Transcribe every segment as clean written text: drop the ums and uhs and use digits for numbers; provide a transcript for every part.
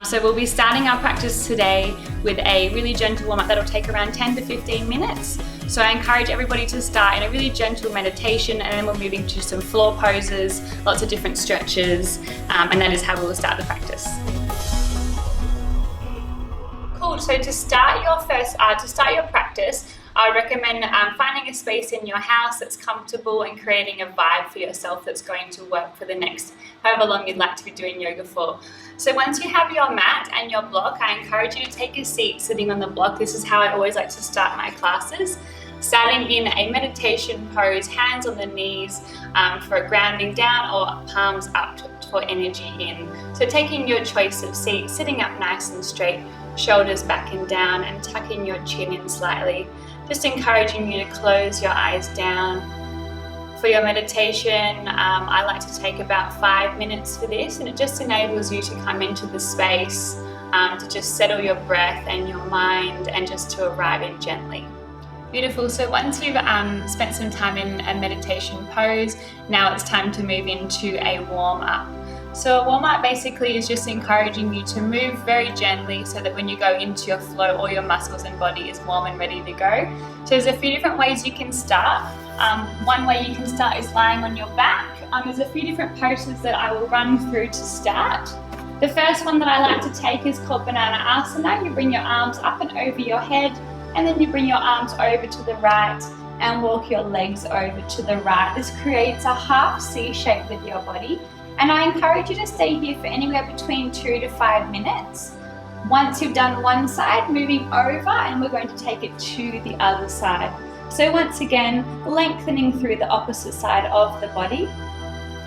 So we'll be starting our practice today with a really gentle warm-up that'll take around 10 to 15 minutes. So I encourage everybody to start in a really gentle meditation, and then we're moving to some floor poses, lots of different stretches, and that is how we will start the practice. Cool, so to start your practice, I would recommend finding a space in your house that's comfortable and creating a vibe for yourself that's going to work for the next however long you'd like to be doing yoga for. So once you have your mat and your block, I encourage you to take a seat sitting on the block. This is how I always like to start my classes. Starting in a meditation pose, hands on the knees for grounding down, or palms up for energy in. So taking your choice of seat, sitting up nice and straight, shoulders back and down, and tucking your chin in slightly. Just encouraging you to close your eyes down. For your meditation, I like to take about 5 minutes for this, and it just enables you to come into the space to just settle your breath and your mind and just to arrive in gently. Beautiful. So once you've spent some time in a meditation pose, now it's time to move into a warm-up. So a warm-up basically is just encouraging you to move very gently so that when you go into your flow, all your muscles and body is warm and ready to go. So there's a few different ways you can start. One way you can start is lying on your back. There's a few different poses that I will run through to start. The first one that I like to take is called Banana Asana. You bring your arms up and over your head, and then you bring your arms over to the right and walk your legs over to the right. This creates a half C shape with your body. And I encourage you to stay here for anywhere between 2 to 5 minutes. Once you've done one side, moving over, and we're going to take it to the other side. So once again, lengthening through the opposite side of the body.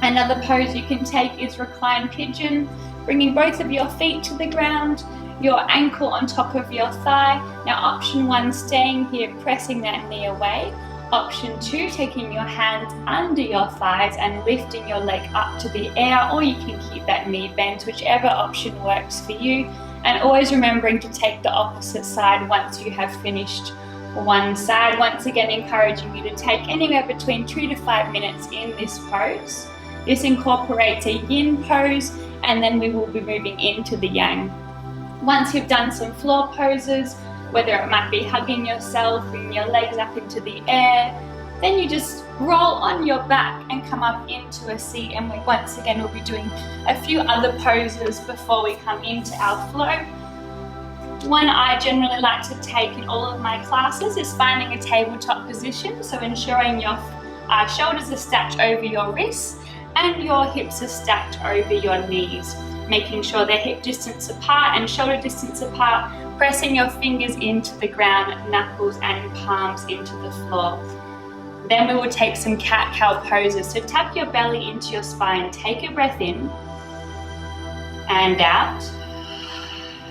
Another pose you can take is reclined pigeon, bringing both of your feet to the ground, your ankle on top of your thigh. Now option 1, staying here, pressing that knee away. Option 2, taking your hands under your thighs and lifting your leg up to the air, or you can keep that knee bent, whichever option works for you. And always remembering to take the opposite side once you have finished one side. Once again, encouraging you to take anywhere between 2 to 5 minutes in this pose. This incorporates a yin pose, and then we will be moving into the yang. Once you've done some floor poses, whether it might be hugging yourself, bringing your legs up into the air, then you just roll on your back and come up into a seat, and once again we'll be doing a few other poses before we come into our flow. One I generally like to take in all of my classes is finding a tabletop position, so ensuring your shoulders are stacked over your wrists and your hips are stacked over your knees, making sure they're hip distance apart and shoulder distance apart, pressing your fingers into the ground, knuckles and palms into the floor. Then we will take some cat-cow poses. So tuck your belly into your spine, take a breath in and out.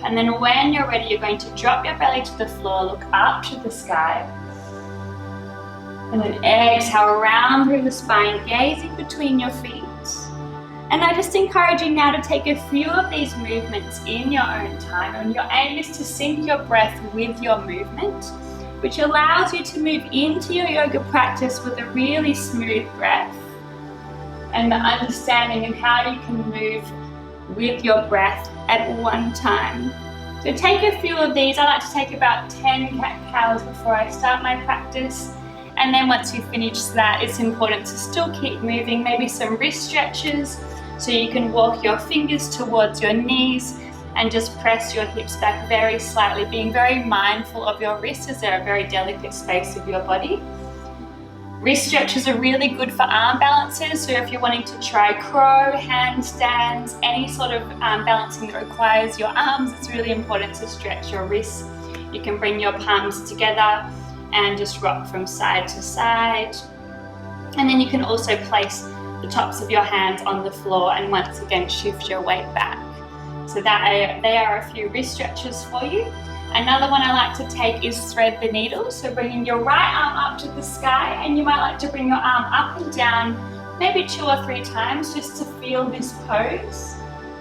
And then when you're ready, you're going to drop your belly to the floor, look up to the sky. And then exhale around through the spine, gazing between your feet. And I just encourage you now to take a few of these movements in your own time, and your aim is to sync your breath with your movement, which allows you to move into your yoga practice with a really smooth breath and the understanding of how you can move with your breath at one time. So take a few of these. I like to take about 10 cat-cows before I start my practice. And then once you finish that, it's important to still keep moving, maybe some wrist stretches, so you can walk your fingers towards your knees and just press your hips back very slightly, being very mindful of your wrists as they're a very delicate space of your body. Wrist stretches are really good for arm balances, so if you're wanting to try crow, handstands, any sort of balancing that requires your arms, it's really important to stretch your wrists. You can bring your palms together and just rock from side to side. And then you can also place the tops of your hands on the floor and once again shift your weight back. So they are a few wrist stretches for you. Another one I like to take is thread the needle. So bringing your right arm up to the sky, and you might like to bring your arm up and down maybe 2 or 3 times just to feel this pose.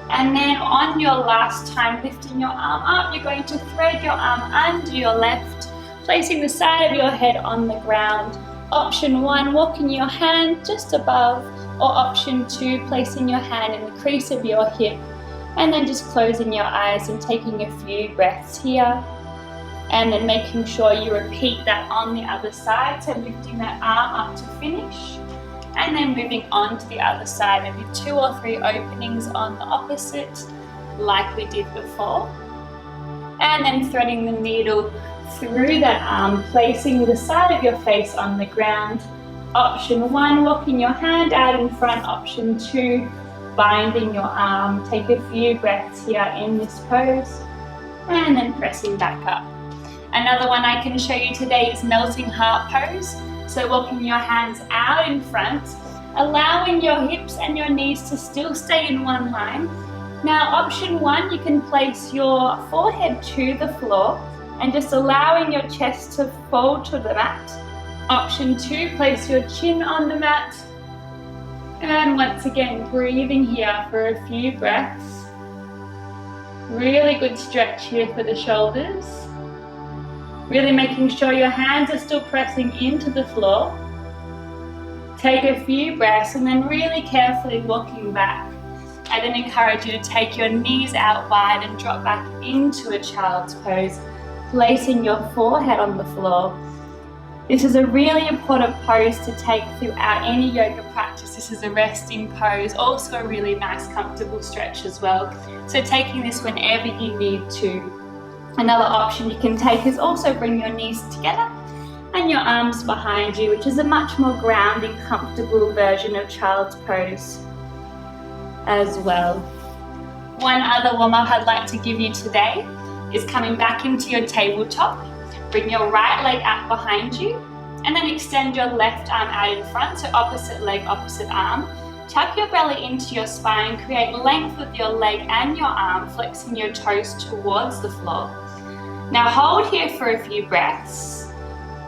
And then on your last time lifting your arm up, you're going to thread your arm under your left, placing the side of your head on the ground. Option 1, walking your hand just above, or option 2, placing your hand in the crease of your hip And then just closing your eyes and taking a few breaths here. And then making sure you repeat that on the other side. So lifting that arm up to finish. And then moving on to the other side, maybe 2 or 3 openings on the opposite, like we did before. And then threading the needle through that arm, placing the side of your face on the ground. Option 1, walking your hand out in front. Option 2, binding your arm. Take a few breaths here in this pose. And then pressing back up. Another one I can show you today is melting heart pose. So walking your hands out in front, allowing your hips and your knees to still stay in one line. Now option 1, you can place your forehead to the floor and just allowing your chest to fall to the mat. Option 2, place your chin on the mat. And once again, breathing here for a few breaths. Really good stretch here for the shoulders. Really making sure your hands are still pressing into the floor. Take a few breaths and then really carefully walking back. I then encourage you to take your knees out wide and drop back into a child's pose, placing your forehead on the floor. This is a really important pose to take throughout any yoga practice. This is a resting pose, also a really nice comfortable stretch as well. So taking this whenever you need to. Another option you can take is also bring your knees together and your arms behind you, which is a much more grounding, comfortable version of child's pose as well. One other warm-up I'd like to give you today is coming back into your tabletop. Bring your right leg out behind you and then extend your left arm out in front, so opposite leg, opposite arm. Tuck your belly into your spine, create length with your leg and your arm, flexing your toes towards the floor. Now hold here for a few breaths,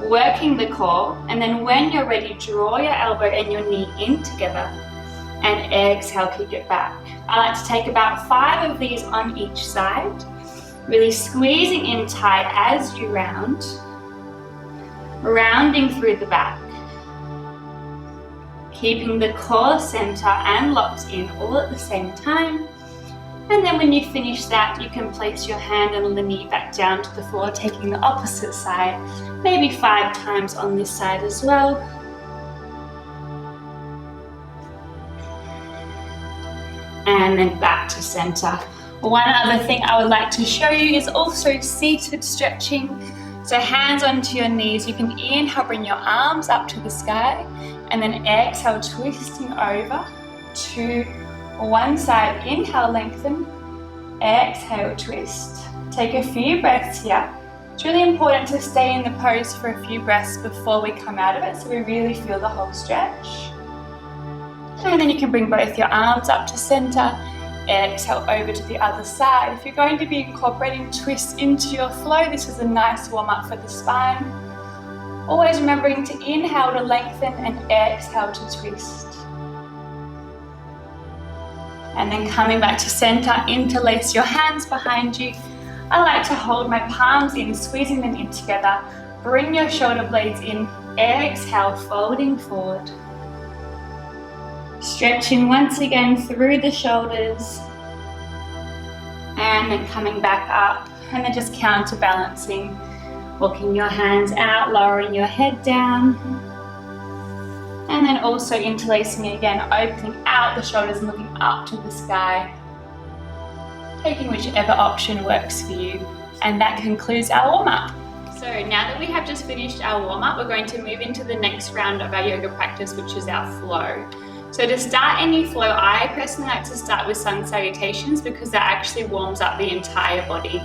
working the core, and then when you're ready, draw your elbow and your knee in together and exhale, kick it back. I like to take about 5 of these on each side, really squeezing in tight as you round, rounding through the back. Keeping the core center and locked in all at the same time. And then when you finish that, you can place your hand and the knee back down to the floor, taking the opposite side, maybe 5 times on this side as well. And then back to center. One other thing I would like to show you is also seated stretching. So hands onto your knees. You can inhale, bring your arms up to the sky, and then exhale, twisting over to one side. Inhale, lengthen. Exhale, twist. Take a few breaths here. It's really important to stay in the pose for a few breaths before we come out of it, so we really feel the whole stretch. And then you can bring both your arms up to center. Exhale over to the other side. If you're going to be incorporating twists into your flow, this is a nice warm-up for the spine. Always remembering to inhale to lengthen and exhale to twist. And then coming back to center, interlace your hands behind you. I like to hold my palms in, squeezing them in together. Bring your shoulder blades in. Exhale, folding forward. Stretching once again through the shoulders. And then coming back up. And then just counterbalancing. Walking your hands out, lowering your head down. And then also interlacing again, opening out the shoulders and looking up to the sky. Taking whichever option works for you. And that concludes our warm-up. So now that we have just finished our warm-up, we're going to move into the next round of our yoga practice, which is our flow. So to start any flow, I personally like to start with sun salutations because that actually warms up the entire body.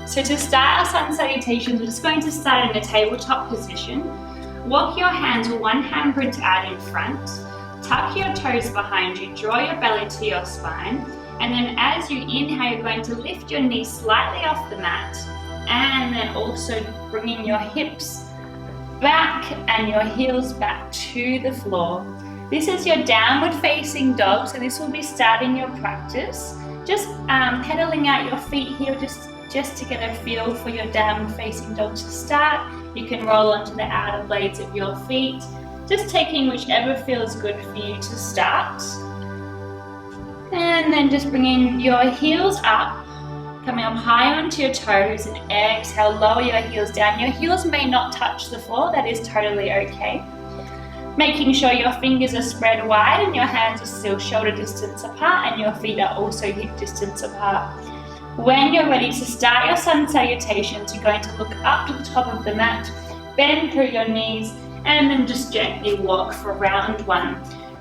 So to start our sun salutations, we're just going to start in a tabletop position. Walk your hands with one hand bridge out in front. Tuck your toes behind you, draw your belly to your spine. And then as you inhale, you're going to lift your knees slightly off the mat. And then also bringing your hips back and your heels back to the floor. This is your downward facing dog, so this will be starting your practice. Just pedaling out your feet here just to get a feel for your downward facing dog to start. You can roll onto the outer blades of your feet, just taking whichever feels good for you to start. And then just bringing your heels up, coming up high onto your toes, and exhale, lower your heels down. Your heels may not touch the floor, that is totally okay. Making sure your fingers are spread wide and your hands are still shoulder distance apart and your feet are also hip distance apart. When you're ready to start your sun salutations, you're going to look up to the top of the mat, bend through your knees, and then just gently walk for round one,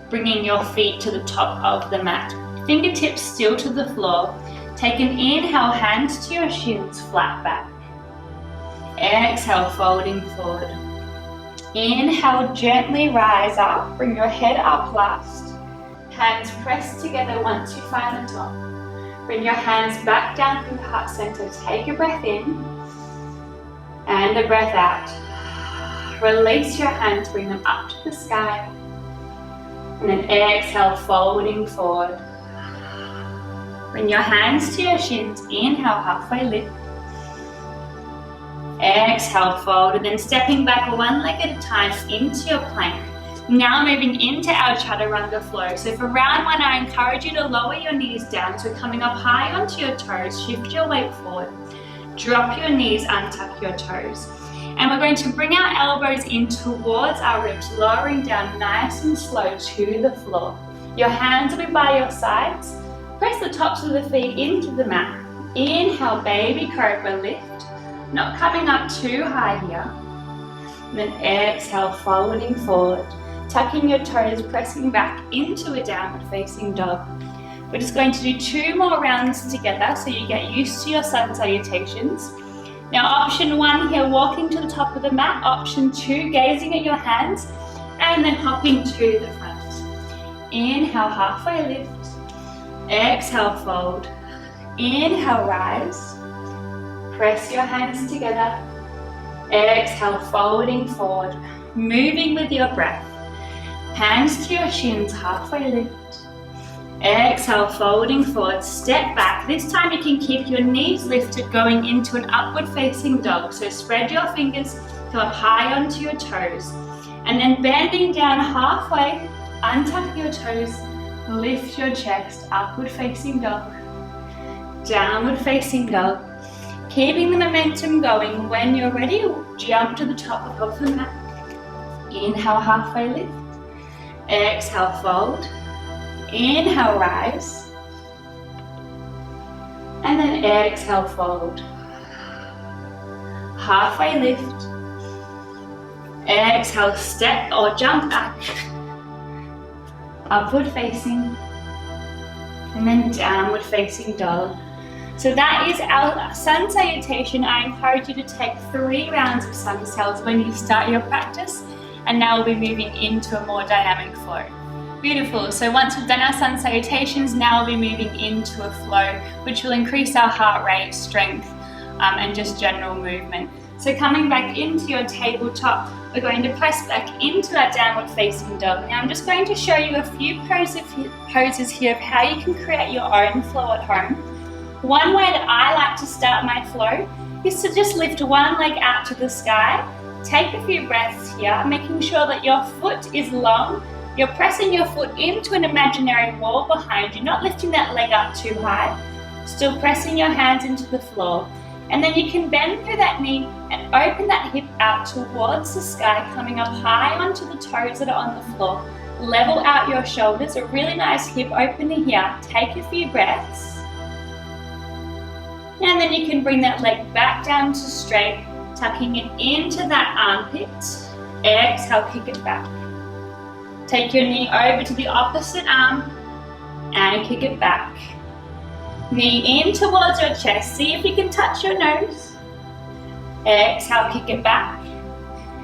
bringing your feet to the top of the mat. Fingertips still to the floor. Take an inhale, hands to your shins, flat back. Exhale, folding forward. Inhale, gently rise up, bring your head up last. Hands press together once you find the top. Bring your hands back down through heart center. Take a breath in and a breath out. Release your hands, bring them up to the sky. And then exhale, folding forward. Bring your hands to your shins. Inhale, halfway lift. Exhale, fold, and then stepping back one leg at a time into your plank. Now moving into our chaturanga flow. So for round one, I encourage you to lower your knees down. So coming up high onto your toes, shift your weight forward. Drop your knees, untuck your toes. And we're going to bring our elbows in towards our ribs, lowering down nice and slow to the floor. Your hands will be by your sides. Press the tops of the feet into the mat. Inhale, baby cobra, lift. Not coming up too high here. And then exhale, folding forward. Tucking your toes, pressing back into a downward facing dog. We're just going to do 2 more rounds together so you get used to your sun salutations. Now option 1 here, walking to the top of the mat. Option 2, gazing at your hands and then hopping to the front. Inhale, halfway lift. Exhale, fold. Inhale, rise. Press your hands together. Exhale, folding forward. Moving with your breath. Hands to your shins, halfway lift. Exhale, folding forward, step back. This time you can keep your knees lifted going into an upward facing dog. So spread your fingers, go up high onto your toes. And then bending down halfway, untuck your toes, lift your chest, upward facing dog, downward facing dog. Keeping the momentum going. When you're ready, jump to the top of the mat. Inhale, halfway lift. Exhale, fold. Inhale, rise. And then exhale, fold. Halfway lift. Exhale, step or jump back. Upward facing. And then downward facing dog. So that is our sun salutation. I encourage you to take 3 rounds of sun sals when you start your practice. And now we'll be moving into a more dynamic flow. Beautiful. So once we've done our sun salutations, now we'll be moving into a flow which will increase our heart rate, strength, and just general movement. So coming back into your tabletop, we're going to press back into our downward facing dog. Now I'm just going to show you a few poses here of how you can create your own flow at home. One way that I like to start my flow is to just lift one leg out to the sky. Take a few breaths here, making sure that your foot is long. You're pressing your foot into an imaginary wall behind you, not lifting that leg up too high. Still pressing your hands into the floor. And then you can bend through that knee and open that hip out towards the sky, coming up high onto the toes that are on the floor. Level out your shoulders, a really nice hip opener here. Take a few breaths. And then you can bring that leg back down to straight, tucking it into that armpit. Exhale, kick it back. Take your knee over to the opposite arm and kick it back. Knee in towards your chest. See if you can touch your nose. Exhale, kick it back.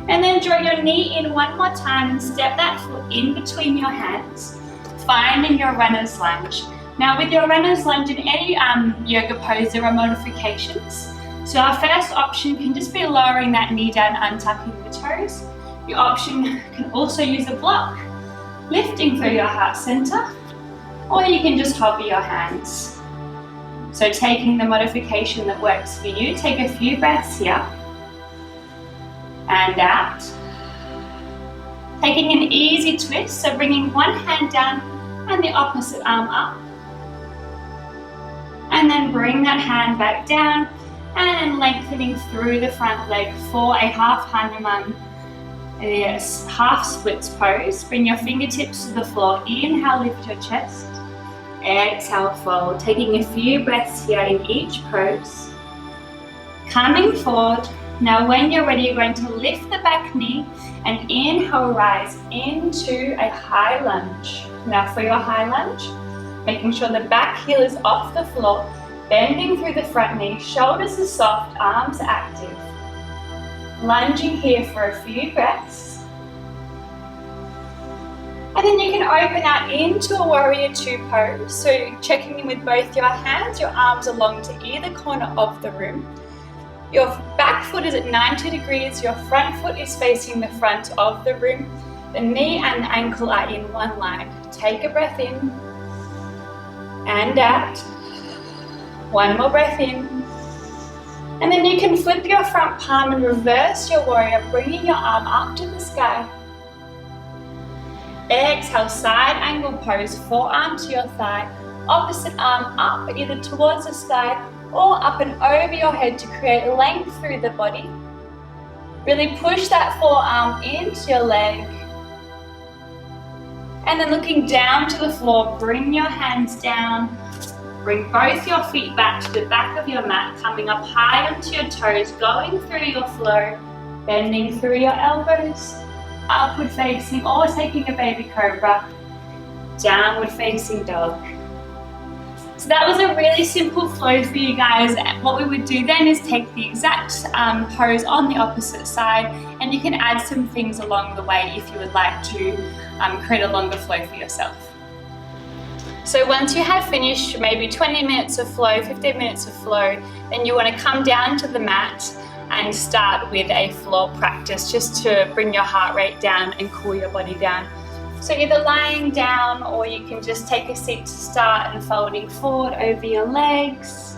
And then draw your knee in one more time and step that foot in between your hands, finding your runner's lunge. Now with your runner's lunge in any yoga pose, there are modifications. So our first option can just be lowering that knee down, untucking the toes. Your option can also use a block, lifting through your heart center, or you can just hover your hands. So taking the modification that works for you, take a few breaths here and out. Taking an easy twist, so bringing one hand down and the opposite arm up. And then bring that hand back down and lengthening through the front leg for a half Hanuman. Yes, half splits pose. Bring your fingertips to the floor. Inhale, lift your chest. Exhale, fold. Taking a few breaths here in each pose. Coming forward. Now when you're ready, you're going to lift the back knee and inhale, rise into a high lunge. Now for your high lunge, making sure the back heel is off the floor, bending through the front knee, shoulders are soft, arms active. Lunging here for a few breaths. And then you can open out into a warrior two pose. So checking in with both your hands, your arms along to either corner of the room. Your back foot is at 90 degrees, your front foot is facing the front of the room. The knee and the ankle are in one line. Take a breath in and out. One more breath in. And then you can flip your front palm and reverse your warrior, bringing your arm up to the sky. Exhale, side angle pose, forearm to your thigh, opposite arm up, either towards the sky or up and over your head to create length through the body. Really push that forearm into your leg. And then looking down to the floor, bring your hands down. Bring both your feet back to the back of your mat, coming up high onto your toes, going through your flow, bending through your elbows, upward facing or taking a baby cobra, downward facing dog. So that was a really simple flow for you guys. What we would do then is take the exact pose on the opposite side, and you can add some things along the way if you would like to create a longer flow for yourself. So once you have finished maybe 20 minutes of flow, 15 minutes of flow, then you want to come down to the mat and start with a floor practice just to bring your heart rate down and cool your body down. So either lying down or you can just take a seat to start and folding forward over your legs.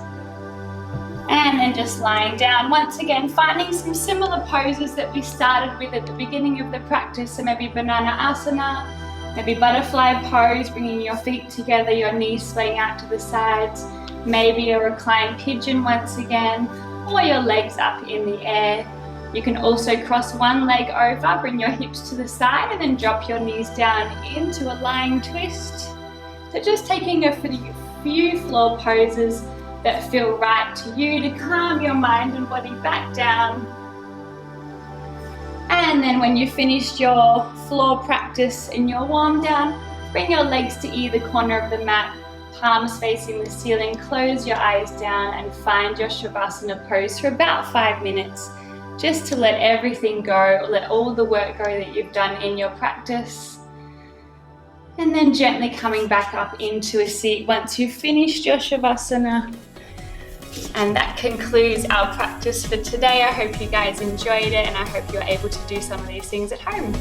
And then just lying down. Once again, finding some similar poses that we started with at the beginning of the practice. So maybe banana asana, maybe butterfly pose, bringing your feet together, your knees swaying out to the sides. Maybe a reclined pigeon once again, or your legs up in the air. You can also cross one leg over, bring your hips to the side, and then drop your knees down into a lying twist. So just taking a few floor poses that feel right to you to calm your mind and body back down. And then when you've finished your floor practice in your warm down, bring your legs to either corner of the mat, palms facing the ceiling, close your eyes down and find your Savasana pose for about 5 minutes. Just to let everything go, let all the work go that you've done in your practice. And then gently coming back up into a seat once you've finished your Savasana. And that concludes our practice for today. I hope you guys enjoyed it and I hope you're able to do some of these things at home.